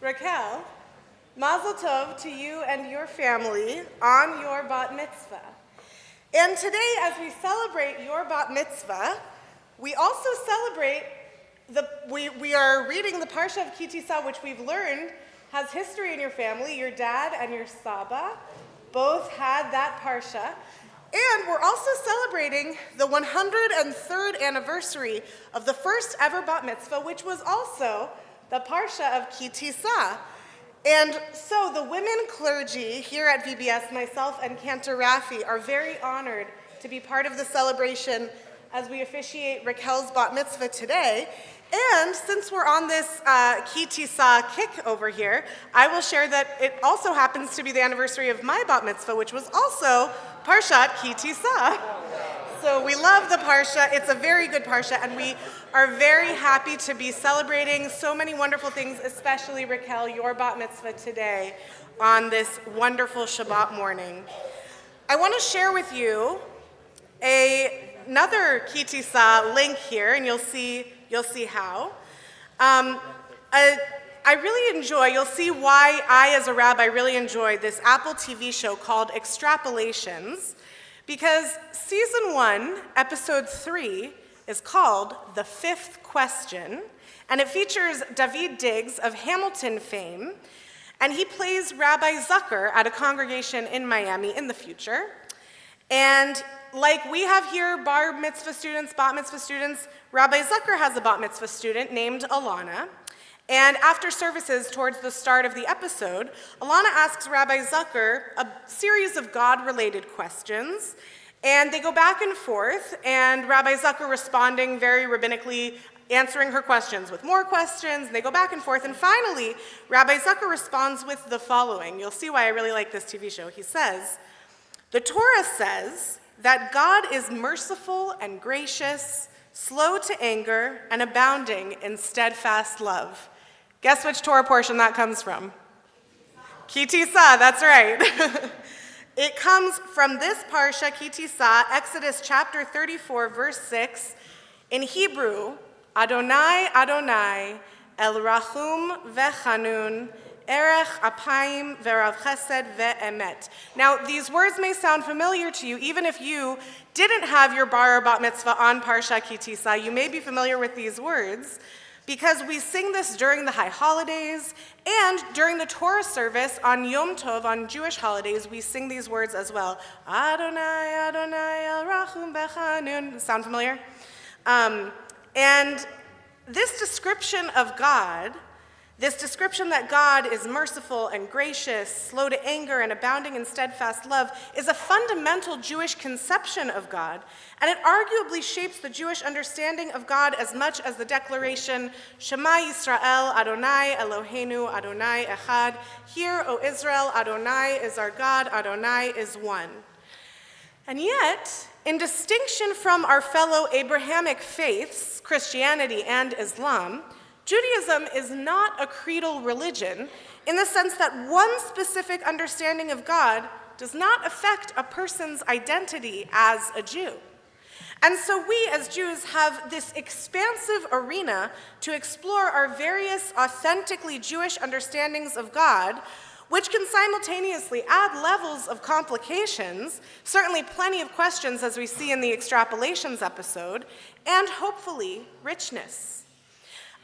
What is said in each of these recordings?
Raquel, Mazel Tov to you and your family on your Bat Mitzvah. And today, as we celebrate your Bat Mitzvah, we also celebrate we are reading the Parsha of Tisa, which we've learned has history in your family. Your dad and your Saba both had that Parsha. And we're also celebrating the 103rd anniversary of the first ever Bat Mitzvah, which was also the Parsha of Tisa. And so the women clergy here at VBS, myself and Cantor Rafi, are very honored to be part of the celebration as we officiate Raquel's Bat Mitzvah today. And since we're on this Tisa kick over here, I will share that it also happens to be the anniversary of my Bat Mitzvah, which was also Parshat Tisa. So we love the Parsha. It's a very good Parsha, and we are very happy to be celebrating so many wonderful things, especially Raquel, your Bat Mitzvah today on this wonderful Shabbat morning. I want to share with you another Tisa link here, and you'll see how. I really enjoy, you'll see why I, as a rabbi, really enjoy this Apple TV show called Extrapolations, because season 1, episode 3, is called The Fifth Question, and it features David Diggs of Hamilton fame, and he plays Rabbi Zucker at a congregation in Miami in the future. And like we have here bar mitzvah students, bat mitzvah students, Rabbi Zucker has a bat mitzvah student named Alana. And after services towards the start of the episode, Alana asks Rabbi Zucker a series of God-related questions, and they go back and forth, and Rabbi Zucker responding very rabbinically, answering her questions with more questions, and they go back and forth, and finally, Rabbi Zucker responds with the following. You'll see why I really like this TV show. He says, "The Torah says that God is merciful and gracious, slow to anger, and abounding in steadfast love." Guess which Torah portion that comes from? Tisa, that's right. It comes from this Parsha, Tisa, Exodus chapter 34, verse 6. In Hebrew, Adonai, Adonai, El Rachum Vechanun, Erech Apayim Verav Chesed Ve'emet. Now, these words may sound familiar to you, even if you didn't have your bar or bat mitzvah on Parsha Tisa. You may be familiar with these words, because we sing this during the high holidays, and during the Torah service on Yom Tov, on Jewish holidays, we sing these words as well. Adonai, Adonai, El Rachum Bechanun. Sound familiar? And this description of God, this description that God is merciful and gracious, slow to anger, and abounding in steadfast love, is a fundamental Jewish conception of God, and it arguably shapes the Jewish understanding of God as much as the declaration, Shema Yisrael, Adonai Eloheinu, Adonai Echad. Hear, O Israel, Adonai is our God, Adonai is one. And yet, in distinction from our fellow Abrahamic faiths, Christianity and Islam, Judaism is not a creedal religion in the sense that one specific understanding of God does not affect a person's identity as a Jew. And so we as Jews have this expansive arena to explore our various authentically Jewish understandings of God, which can simultaneously add levels of complications, certainly plenty of questions as we see in the Extrapolations episode, and hopefully richness.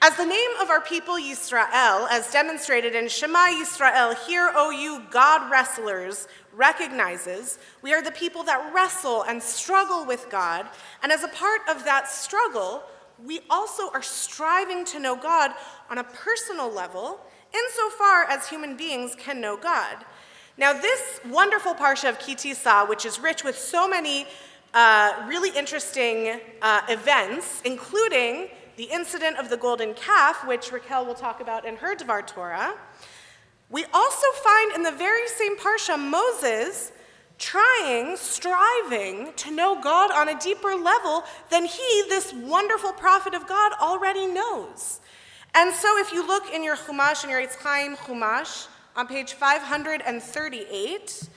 As the name of our people Yisrael, as demonstrated in Shema Yisrael, hear, O you God wrestlers, recognizes, we are the people that wrestle and struggle with God, and as a part of that struggle, we also are striving to know God on a personal level, insofar as human beings can know God. Now this wonderful Parsha of Tisa, which is rich with so many really interesting events, including the incident of the golden calf, which Raquel will talk about in her Dvar Torah, we also find in the very same Parsha Moses striving to know God on a deeper level than he, this wonderful prophet of God, already knows. And so if you look in your Chumash, in your Eitz Chaim Chumash, on page 538,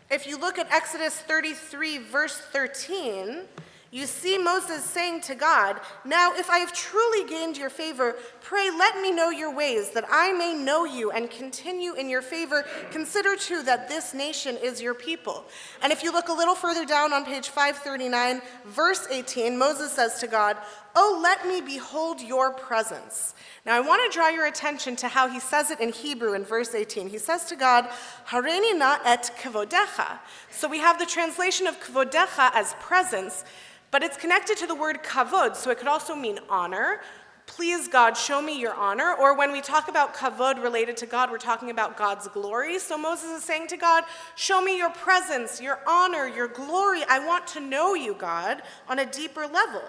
if you look at Exodus 33, verse 13, You see Moses saying to God, "Now if I have truly gained your favor, pray let me know your ways, that I may know you and continue in your favor. Consider too that this nation is your people." And if you look a little further down on page 539, verse 18, Moses says to God, "Oh, let me behold your presence." Now I want to draw your attention to how he says it in Hebrew in verse 18. He says to God, "Hareini na et kvodecha." So we have the translation of kvodecha as presence, but it's connected to the word kavod, so it could also mean honor. Please, God, show me your honor. Or when we talk about kavod related to God, we're talking about God's glory. So Moses is saying to God, show me your presence, your honor, your glory. I want to know you, God, on a deeper level.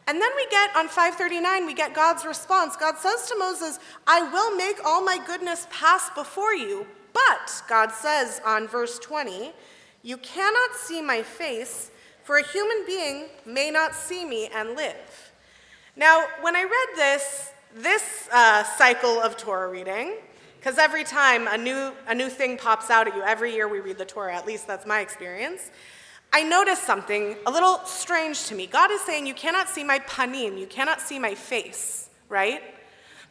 And then we get, on 539, we get God's response. God says to Moses, "I will make all my goodness pass before you." But, God says on verse 20, "You cannot see my face, for a human being may not see me and live." Now, when I read this cycle of Torah reading, because every time a new thing pops out at you, every year we read the Torah, at least that's my experience, I noticed something a little strange to me. God is saying, you cannot see my panim, you cannot see my face, right?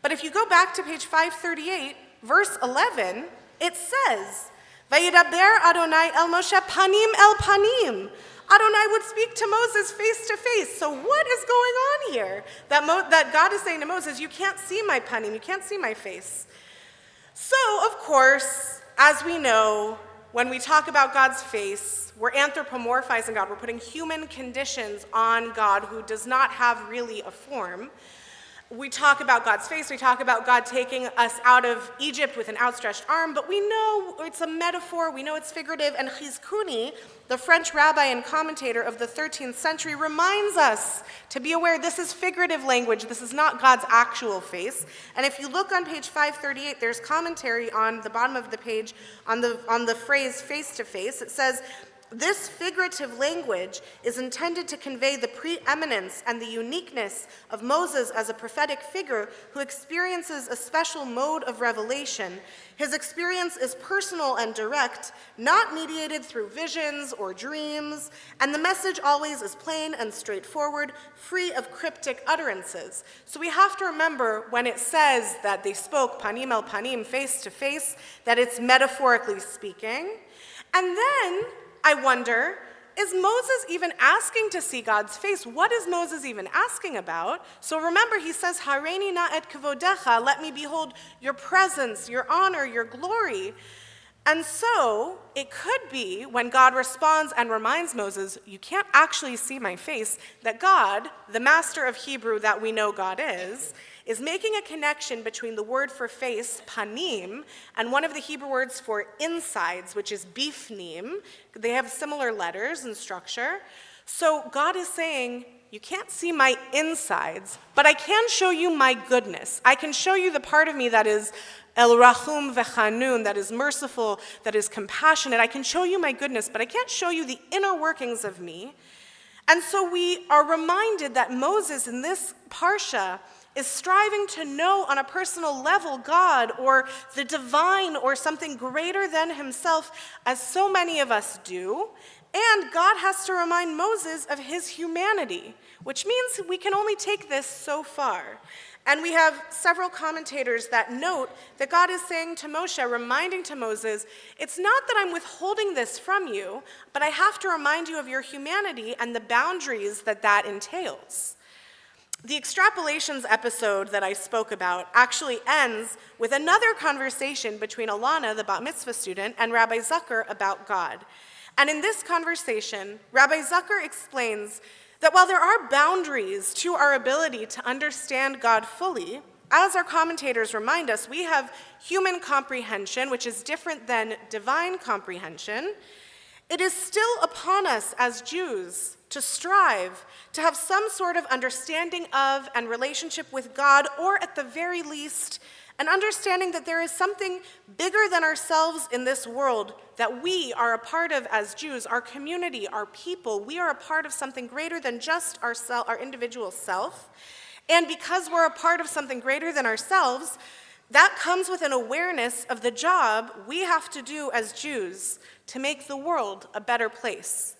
But if you go back to page 538, verse 11, it says, "Vayidaber Adonai el Moshe panim el panim." Adonai would speak to Moses face to face. So what is going on here? That God is saying to Moses, you can't see my panim, you can't see my face. So, of course, as we know, when we talk about God's face, we're anthropomorphizing God. We're putting human conditions on God who does not have really a form. We talk about God's face. We talk about God taking us out of Egypt with an outstretched arm, but we know it's a metaphor. We know it's figurative. And Chizkuni, the French rabbi and commentator of the 13th century, reminds us to be aware this is figurative language. This is not God's actual face. And if you look on page 538, there's commentary on the bottom of the page on the phrase face to face. It says, "This figurative language is intended to convey the preeminence and the uniqueness of Moses as a prophetic figure who experiences a special mode of revelation. His experience is personal and direct, not mediated through visions or dreams, and the message always is plain and straightforward, free of cryptic utterances." So we have to remember when it says that they spoke panim el panim, face to face, that it's metaphorically speaking. And then I wonder, is Moses even asking to see God's face? What is Moses even asking about? So remember, he says, "Hareini na et kavodecha," let me behold your presence, your honor, your glory. And so it could be when God responds and reminds Moses, you can't actually see my face, that God, the master of Hebrew that we know God is making a connection between the word for face, panim, and one of the Hebrew words for insides, which is bifnim. They have similar letters and structure. So God is saying, you can't see my insides, but I can show you my goodness. I can show you the part of me that is El Rahum Vechanun, that is merciful, that is compassionate. I can show you my goodness, but I can't show you the inner workings of me. And so we are reminded that Moses in this parsha is striving to know on a personal level God or the divine or something greater than himself, as so many of us do. And God has to remind Moses of his humanity, which means we can only take this so far. And we have several commentators that note that God is saying to Moshe, reminding to Moses, it's not that I'm withholding this from you, but I have to remind you of your humanity and the boundaries that that entails. The Extrapolations episode that I spoke about actually ends with another conversation between Alana, the Bat Mitzvah student, and Rabbi Zucker about God. And in this conversation, Rabbi Zucker explains that while there are boundaries to our ability to understand God fully, as our commentators remind us, we have human comprehension, which is different than divine comprehension. It is still upon us as Jews to strive to have some sort of understanding of and relationship with God, or at the very least, an understanding that there is something bigger than ourselves in this world that we are a part of as Jews, our community, our people. We are a part of something greater than just our individual self. And because we're a part of something greater than ourselves, that comes with an awareness of the job we have to do as Jews to make the world a better place.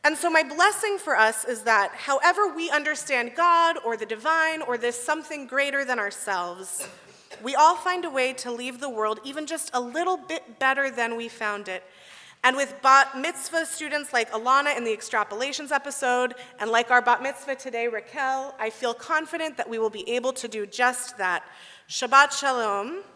And so my blessing for us is that however we understand God or the divine or this something greater than ourselves, we all find a way to leave the world even just a little bit better than we found it. And with Bat Mitzvah students like Alana in the Extrapolations episode, and like our Bat Mitzvah today, Raquel, I feel confident that we will be able to do just that. Shabbat Shalom.